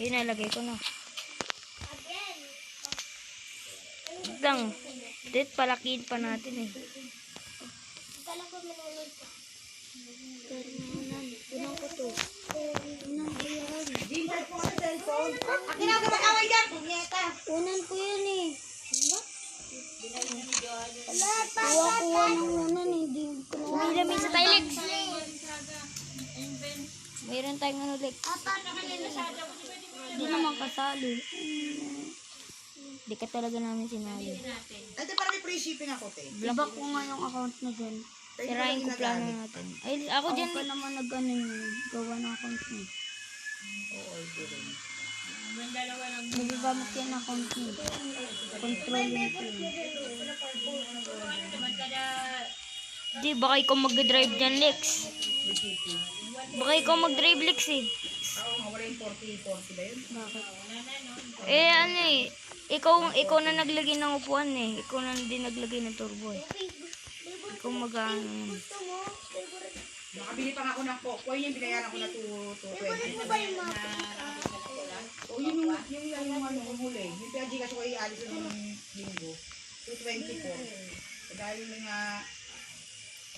Pinalagay ko na. Lang. Dit, palakiin pa natin eh. Unang ko to. Unang ko yan. Akin ako mag-away dyan, punyeta. Unan ko yan eh. Kuha ng unan eh. Di ko na. May lamin sa tayo, Lex. Mayroon tayong ano, Lex. Di naman kasali. Di ka talaga namin sinali. Ate, parang may free shipping ako, te. Iba ko nga yung account na dyan. Sirain ko plano natin. Ay, ako dyan. Ako pa naman nag-ano yun. Gawa ng account mo. Oo, ito rin. Magagamit yan account mo. Control yun. Di, baka ikaw mag-drive dyan, Lex. Baka ikaw mag-drive, Lex eh. Oo, wala yung 40 ba yun? Bakit? Eh, ano eh. Ikaw na naglagay ng upuan eh. Ikaw na din naglagay ng turbo eh. Ikaw mag-ano. Nakabili pa nga ako ng Pocoy, yung binayaran ko na 220. O yun yung ano, huli. Yung pinag-gigas ko i-alis ng linggo. 224. Dahil nga,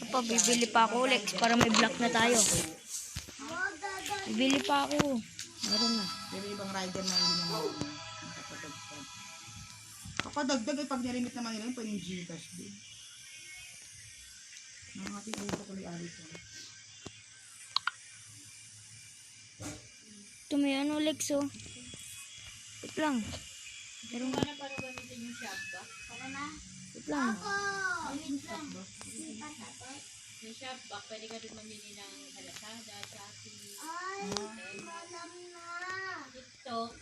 Bibili pa ako, Lex, para may block na tayo. Bibili pa ako. Meron na. pero ibang rider na hindi naman nakapadagdag. Kapadagdag ay pag nilimit naman nila yun, pwede yung Gcash din. Mga ating ulo ko i-alis ko. Ito may ano, Lex, oh. Wait lang. Meron ka. Wait lang. Yung shopback, pwede ka rin mamili ng Lazada, Shopee, TikTok.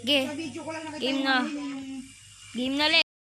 Ge, Sa video ko lang nakita game yung na. yung Game na, Lex.